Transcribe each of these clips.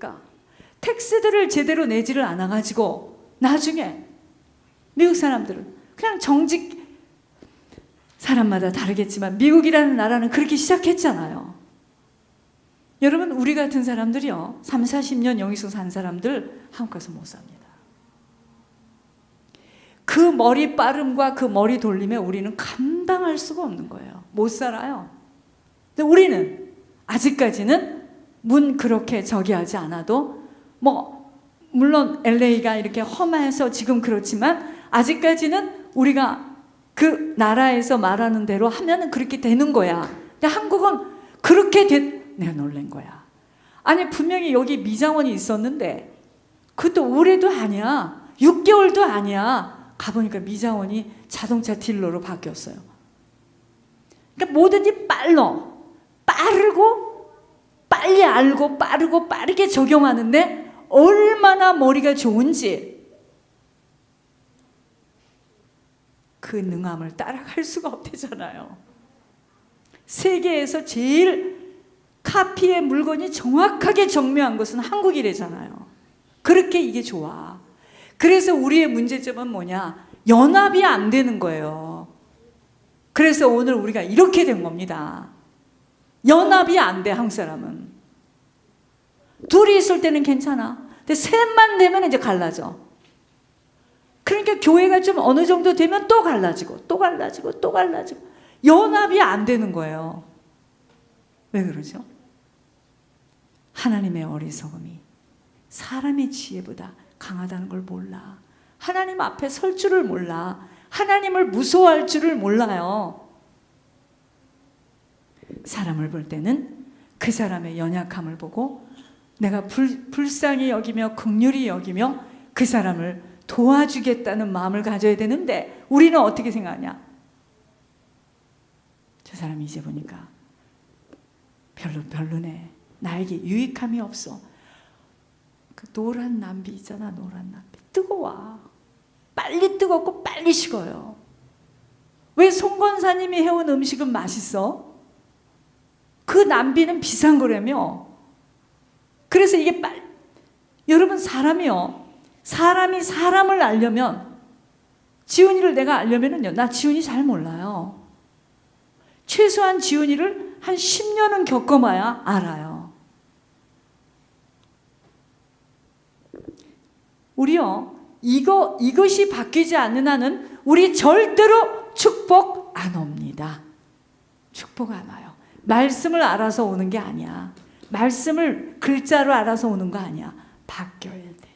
합니까? 텍스들을 제대로 내지를 않아가지고 나중에 미국 사람들은 그냥 정직, 사람마다 다르겠지만 미국이라는 나라는 그렇게 시작했잖아요. 여러분, 우리 같은 사람들이요, 3, 40년 여기서 산 사람들 한국 가서 못 삽니다. 그 머리 빠름과 그 머리 돌림에 우리는 감당할 수가 없는 거예요. 못 살아요. 근데 우리는 아직까지는 문 그렇게 저기 하지 않아도, 물론 LA가 이렇게 험해서 지금 그렇지만 아직까지는 우리가 그 나라에서 말하는 대로 하면은 그렇게 되는 거야. 근데 한국은 그렇게 내가 놀란 거야. 아니, 분명히 여기 미장원이 있었는데 그것도 올해도 아니야, 6개월도 아니야. 가보니까 미장원이 자동차 딜러로 바뀌었어요. 그러니까 뭐든지 빠르고 빨리 알고 빠르고 빠르게 적용하는데 얼마나 머리가 좋은지 그 능함을 따라갈 수가 없대잖아요. 세계에서 제일 카피의 물건이 정확하게 정묘한 것은 한국이래잖아요. 그렇게 이게 좋아. 그래서 우리의 문제점은 뭐냐? 연합이 안 되는 거예요. 그래서 오늘 우리가 이렇게 된 겁니다. 연합이 안 돼, 한국 사람은. 둘이 있을 때는 괜찮아. 근데 셋만 되면 이제 갈라져. 그러니까 교회가 좀 어느 정도 되면 또 갈라지고 또 갈라지고 또 갈라지고 연합이 안 되는 거예요. 왜 그러죠? 하나님의 어리석음이 사람의 지혜보다 강하다는 걸 몰라. 하나님 앞에 설 줄을 몰라. 하나님을 무서워할 줄을 몰라요. 사람을 볼 때는 그 사람의 연약함을 보고 내가 불쌍히 여기며 긍휼히 여기며 그 사람을 도와주겠다는 마음을 가져야 되는데 우리는 어떻게 생각하냐? 저 사람이 이제 보니까 별로네. 나에게 유익함이 없어. 그 노란 남비 있잖아, 노란 남비. 뜨거워. 빨리 뜨겁고 빨리 식어요. 왜 송건사님이 해온 음식은 맛있어? 그 남비는 비싼 거라며. 그래서 이게 여러분, 사람이 사람을 알려면, 지훈이를 내가 알려면은요, 나 지훈이 잘 몰라요. 최소한 지훈이를 한 10년은 겪어봐야 알아요. 우리요, 이것이 바뀌지 않는 한은 우리 절대로 축복 안 옵니다. 축복 안 와요. 말씀을 알아서 오는 게 아니야. 말씀을 글자로 알아서 오는 거 아니야. 바뀌어야 돼.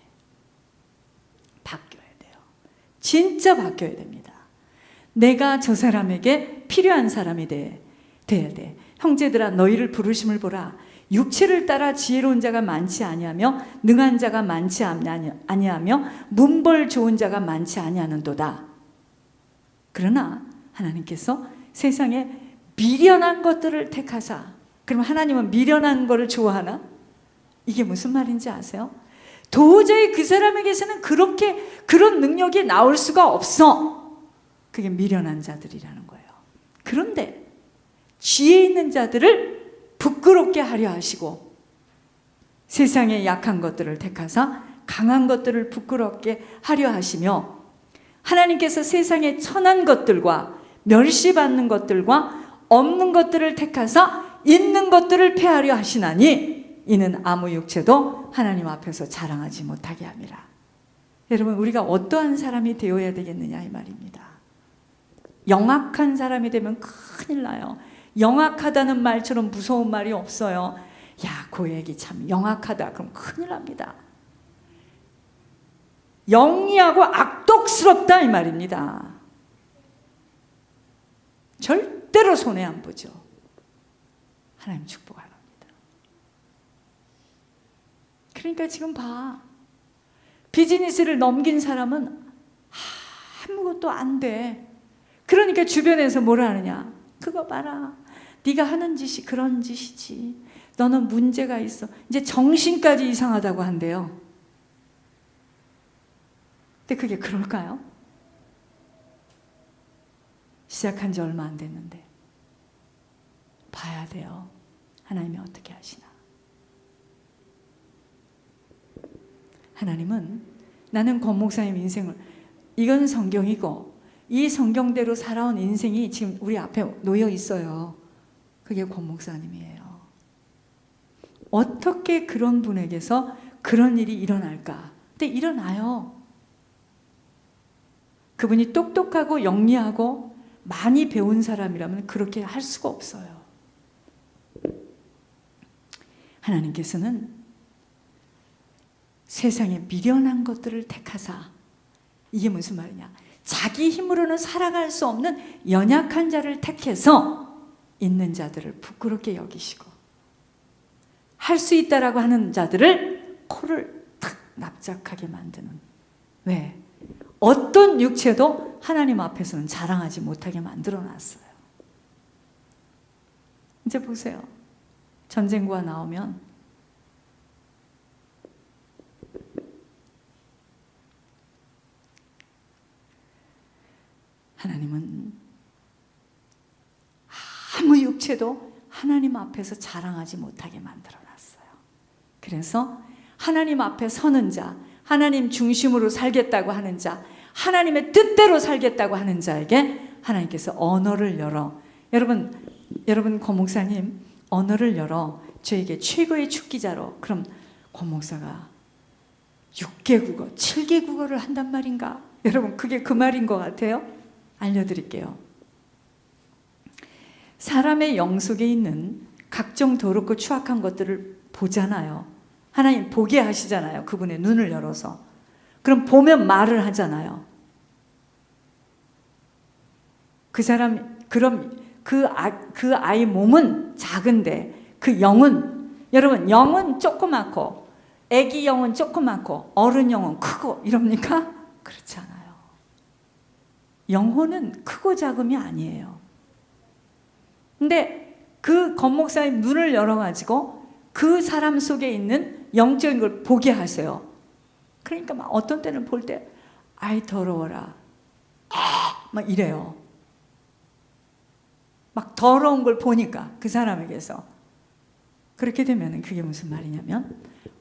바뀌어야 돼요. 진짜 바뀌어야 됩니다. 내가 저 사람에게 필요한 사람이 돼야 돼. 형제들아, 너희를 부르심을 보라. 육체를 따라 지혜로운 자가 많지 아니하며 능한 자가 많지 아니하며 문벌 좋은 자가 많지 아니하는도다. 그러나 하나님께서 세상에 미련한 것들을 택하사. 그럼 하나님은 미련한 것을 좋아하나? 이게 무슨 말인지 아세요? 도저히 그 사람에게서는 그런 능력이 나올 수가 없어. 그게 미련한 자들이라는 거예요. 그런데 지혜 있는 자들을 부끄럽게 하려 하시고 세상의 약한 것들을 택하사 강한 것들을 부끄럽게 하려 하시며 하나님께서 세상의 천한 것들과 멸시받는 것들과 없는 것들을 택하사 있는 것들을 폐하려 하시나니 이는 아무 육체도 하나님 앞에서 자랑하지 못하게 함이라. 여러분, 우리가 어떠한 사람이 되어야 되겠느냐 이 말입니다. 영악한 사람이 되면 큰일 나요. 영악하다는 말처럼 무서운 말이 없어요. 야, 그 얘기 참 영악하다. 그럼 큰일 납니다. 영리하고 악독스럽다 이 말입니다. 절대로 손해 안 보죠. 하나님 축복 안 합니다. 그러니까 지금 봐. 비즈니스를 넘긴 사람은 아무것도 안 돼. 그러니까 주변에서 뭐라 하느냐? 그거 봐라. 네가 하는 짓이 그런 짓이지. 너는 문제가 있어. 이제 정신까지 이상하다고 한대요. 근데 그게 그럴까요? 시작한 지 얼마 안 됐는데 봐야 돼요. 하나님이 어떻게 하시나. 하나님은 나는 권 목사님 인생을, 이건 성경이고 이 성경대로 살아온 인생이 지금 우리 앞에 놓여 있어요. 그게 권 목사님이에요. 어떻게 그런 분에게서 그런 일이 일어날까? 근데 일어나요. 그분이 똑똑하고 영리하고 많이 배운 사람이라면 그렇게 할 수가 없어요. 하나님께서는 세상에 미련한 것들을 택하사, 이게 무슨 말이냐? 자기 힘으로는 살아갈 수 없는 연약한 자를 택해서 있는 자들을 부끄럽게 여기시고, 할 수 있다라고 하는 자들을 코를 탁 납작하게 만드는. 왜? 어떤 육체도 하나님 앞에서는 자랑하지 못하게 만들어 놨어요. 이제 보세요. 전쟁과 나오면 하나님은 아무 육체도 하나님 앞에서 자랑하지 못하게 만들어 놨어요. 그래서 하나님 앞에 서는 자, 하나님 중심으로 살겠다고 하는 자, 하나님의 뜻대로 살겠다고 하는 자에게 하나님께서 언어를 열어, 여러분 권 목사님 언어를 열어 저에게 최고의 축기자로, 그럼 권 목사가 6개 국어, 7개 국어를 한단 말인가? 여러분 그게 그 말인 것 같아요? 알려드릴게요. 사람의 영 속에 있는 각종 더럽고 추악한 것들을 보잖아요. 하나님 보게 하시잖아요. 그분의 눈을 열어서. 그럼 보면 말을 하잖아요. 그 사람, 그럼 그 아이 몸은 작은데 그 영은, 여러분 영은 조그맣고 애기 영은 조그맣고 어른 영은 크고 이럽니까? 그렇지 않아요. 영혼은 크고 작음이 아니에요. 근데 그 권 목사님 눈을 열어가지고 그 사람 속에 있는 영적인 걸 보게 하세요. 그러니까 막 어떤 때는 볼 때 아이 더러워라 막 이래요. 막 더러운 걸 보니까 그 사람에게서. 그렇게 되면 그게 무슨 말이냐면,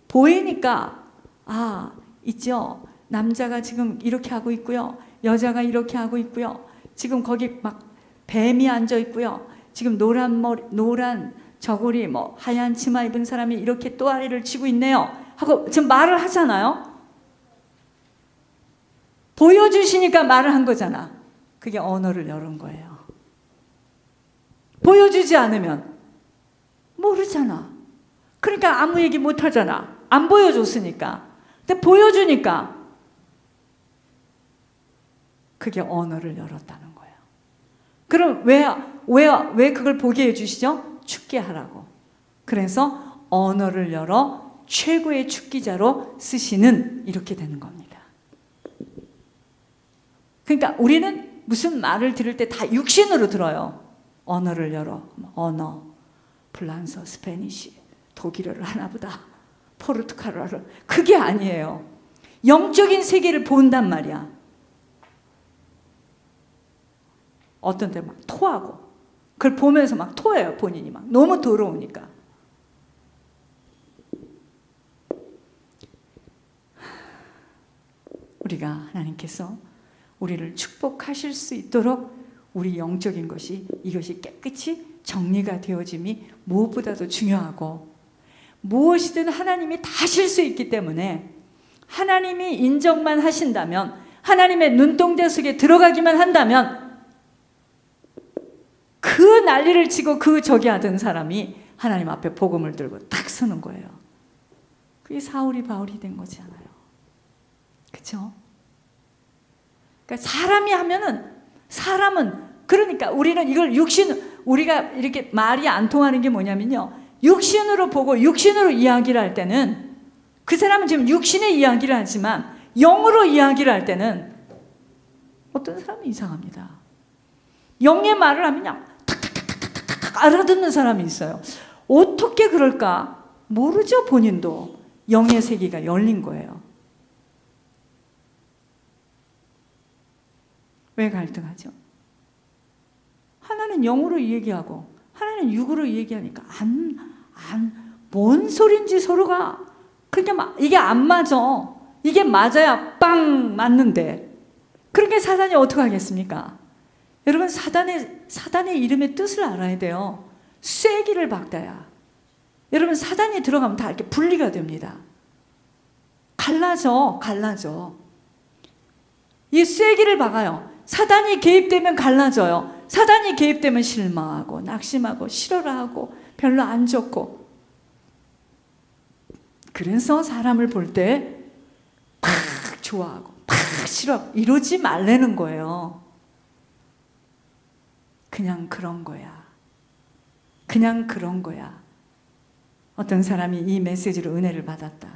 보이니까 아 있죠, 남자가 지금 이렇게 하고 있고요, 여자가 이렇게 하고 있고요, 지금 거기 막 뱀이 앉아 있고요, 지금 노란 저고리 뭐 하얀 치마 입은 사람이 이렇게 또아리를 치고 있네요 하고 지금 말을 하잖아요. 보여주시니까 말을 한 거잖아. 그게 언어를 열은 거예요. 보여주지 않으면 모르잖아. 그러니까 아무 얘기 못 하잖아. 안 보여줬으니까. 근데 보여주니까 그게 언어를 열었다는 거예요. 그럼 왜 그걸 보게 해주시죠? 축게 하라고. 그래서 언어를 열어 최고의 축기자로 쓰시는, 이렇게 되는 겁니다. 그러니까 우리는 무슨 말을 들을 때 다 육신으로 들어요. 언어를 열어, 언어, 프랑스어, 스페니쉬, 독일어를 하나보다, 포르투갈어를, 그게 아니에요. 영적인 세계를 본단 말이야. 어떤 때 막 토하고, 그걸 보면서 막 토해요. 본인이 막 너무 더러우니까. 우리가, 하나님께서 우리를 축복하실 수 있도록 우리 영적인 것이, 이것이 깨끗이 정리가 되어짐이 무엇보다도 중요하고, 무엇이든 하나님이 다 하실 수 있기 때문에 하나님이 인정만 하신다면, 하나님의 눈동자 속에 들어가기만 한다면 그 난리를 치고 그 저기 하던 사람이 하나님 앞에 복음을 들고 딱 서는 거예요. 그게 사울이 바울이 된 거잖아요. 그렇죠? 그러니까 사람이 하면은, 사람은, 그러니까 우리는 이걸 우리가 이렇게 말이 안 통하는 게 뭐냐면요, 육신으로 보고 육신으로 이야기를 할 때는 그 사람은 지금 육신의 이야기를 하지만 영으로 이야기를 할 때는 어떤 사람은 이상합니다. 영의 말을 하면 그냥 탁탁탁탁탁 알아듣는 사람이 있어요. 어떻게 그럴까? 모르죠. 본인도. 영의 세계가 열린 거예요. 왜 갈등하죠? 하나는 영으로 얘기하고 하나는 육으로 얘기하니까 뭔 소린지 서로가, 그러니까 막 이게 안 맞아. 이게 맞아야 빵 맞는데 그렇게 사단이 어떻게 하겠습니까? 여러분 사단의 이름의 뜻을 알아야 돼요. 쐐기를 박다야. 여러분 사단이 들어가면 다 이렇게 분리가 됩니다. 갈라져. 이 쐐기를 박아요. 사단이 개입되면 갈라져요. 사단이 개입되면 실망하고 낙심하고 싫어라 하고 별로 안 좋고. 그래서 사람을 볼 때 팍 좋아하고 팍 싫어 이러지 말라는 거예요. 그냥 그런 거야. 그냥 그런 거야. 어떤 사람이 이 메시지로 은혜를 받았다.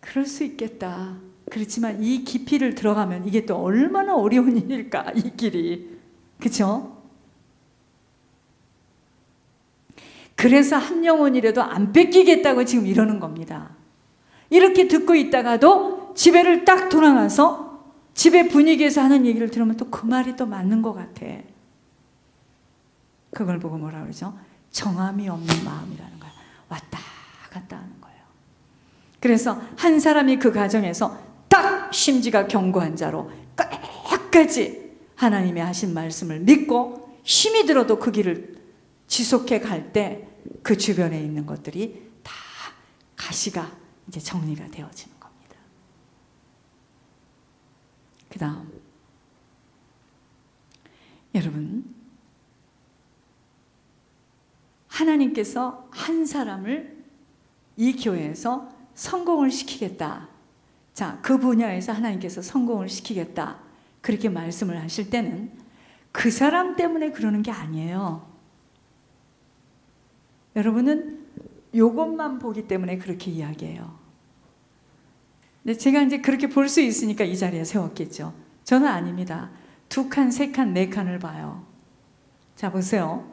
그럴 수 있겠다. 그렇지만 이 깊이를 들어가면 이게 또 얼마나 어려운 일일까, 이 길이. 그렇죠? 그래서 한 영혼이라도 안 뺏기겠다고 지금 이러는 겁니다. 이렇게 듣고 있다가도 집에를 딱 돌아가서 집의 분위기에서 하는 얘기를 들으면 또 그 말이 또 맞는 것 같아. 그걸 보고 뭐라 그러죠? 정함이 없는 마음이라는 거야. 왔다 갔다 하는 거예요. 그래서 한 사람이 그 가정에서 딱 심지가 견고한 자로 끝까지 하나님의 하신 말씀을 믿고 힘이 들어도 그 길을 지속해 갈 때 그 주변에 있는 것들이 다 가시가 이제 정리가 되어지는 겁니다. 그 다음 여러분, 하나님께서 한 사람을 이 교회에서 성공을 시키겠다. 자, 그 분야에서 하나님께서 성공을 시키겠다. 그렇게 말씀을 하실 때는 그 사람 때문에 그러는 게 아니에요. 여러분은 이것만 보기 때문에 그렇게 이야기해요. 근데 제가 이제 그렇게 볼 수 있으니까 이 자리에 세웠겠죠. 저는 아닙니다. 2칸, 3칸, 4칸을 봐요. 자, 보세요.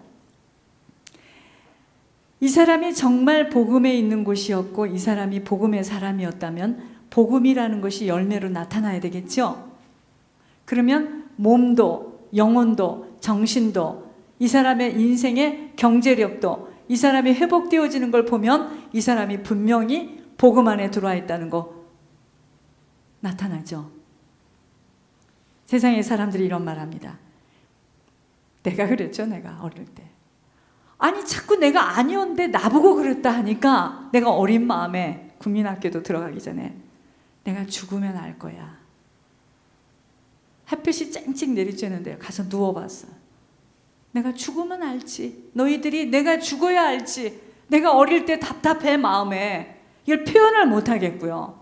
이 사람이 정말 복음에 있는 곳이었고 이 사람이 복음의 사람이었다면 복음이라는 것이 열매로 나타나야 되겠죠. 그러면 몸도 영혼도 정신도 이 사람의 인생의 경제력도 이 사람이 회복되어지는 걸 보면 이 사람이 분명히 복음 안에 들어와 있다는 거 나타나죠. 세상의 사람들이 이런 말 합니다. 내가 그랬죠. 내가 어릴 때. 아니 자꾸 내가 아니었는데 나보고 그랬다 하니까 내가 어린 마음에 국민학교도 들어가기 전에 내가 죽으면 알 거야. 햇빛이 쨍쨍 내리쬐는데 가서 누워봤어. 내가 죽으면 알지. 너희들이 내가 죽어야 알지. 내가 어릴 때 답답해 마음에. 이걸 표현을 못하겠고요.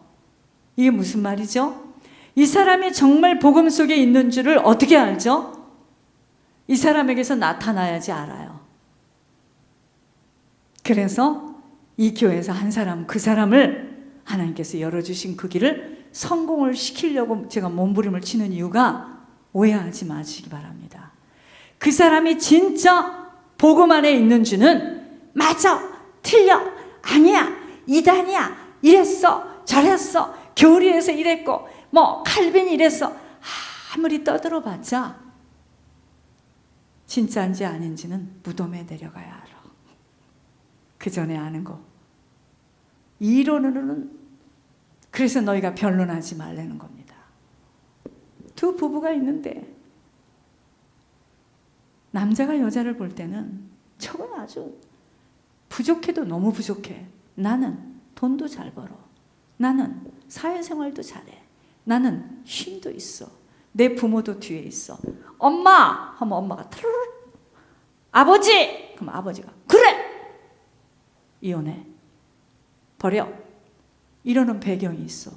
이게 무슨 말이죠? 이 사람이 정말 복음 속에 있는 줄을 어떻게 알죠? 이 사람에게서 나타나야지 알아요. 그래서 이 교회에서 한 사람, 그 사람을 하나님께서 열어주신 그 길을 성공을 시키려고 제가 몸부림을 치는 이유가 오해하지 마시기 바랍니다. 그 사람이 진짜 복음 안에 있는 줄은 맞아, 틀려, 아니야, 이단이야, 이랬어, 저랬어, 교리에서 이랬고 뭐 칼빈이 이랬어. 아무리 떠들어봤자 진짜인지 아닌지는 무덤에 내려가야 알아. 그 전에 아는 거. 이론으로는 그래서 너희가 변론하지 말라는 겁니다. 두 부부가 있는데 남자가 여자를 볼 때는 저건 아주 부족해도 너무 부족해. 나는 돈도 잘 벌어. 나는 사회생활도 잘해. 나는 힘도 있어. 내 부모도 뒤에 있어. 엄마! 하면 엄마가 타르르. 아버지! 그럼 아버지가 그래! 이혼해. 버려. 이러는 배경이 있어.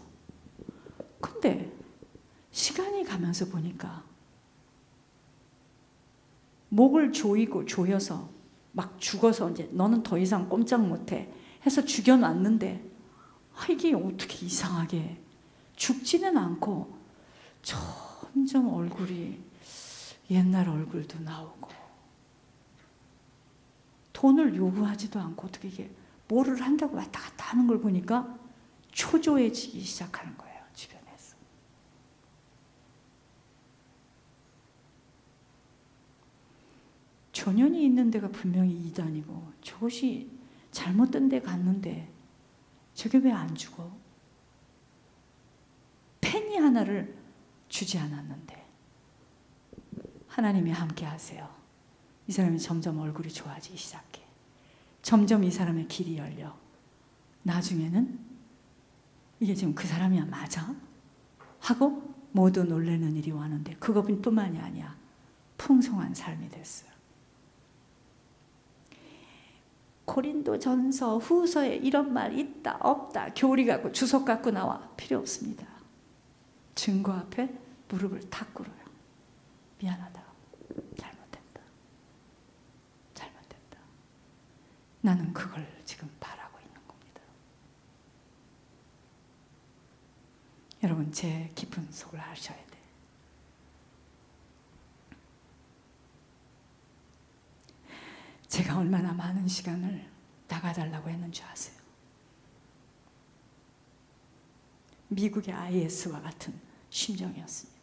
근데 시간이 가면서 보니까 목을 조여서 막 죽어서 이제 너는 더 이상 꼼짝 못해 해서 죽여놨는데 이게 어떻게 이상하게 죽지는 않고 점점 얼굴이 옛날 얼굴도 나오고 돈을 요구하지도 않고 어떻게 이게 뭐를 한다고 왔다 갔다 하는 걸 보니까 초조해지기 시작하는 거예요. 주변에서. 조년이 있는 데가 분명히 이단이고 저것이 잘못된 데 갔는데 저게 왜 안 죽어? penny 하나를 주지 않았는데 하나님이 함께 하세요. 이 사람이 점점 얼굴이 좋아지기 시작해. 점점 이 사람의 길이 열려. 나중에는 이게 지금 그 사람이야 맞아? 하고 모두 놀라는 일이 왔는데 그것뿐만이 아니야. 풍성한 삶이 됐어요. 고린도전서 후서에 이런 말 있다 없다 교리 갖고 주석 갖고 나와 필요 없습니다. 증거 앞에 무릎을 탁 꿇어요. 미안하다. 잘못했다. 잘못했다. 나는 그걸 지금 바라고 있는 겁니다. 여러분 제 깊은 속을 아셔야 돼. 제가 얼마나 많은 시간을 나가달라고 했는지 아세요? 미국의 IS와 같은 심정이었습니다.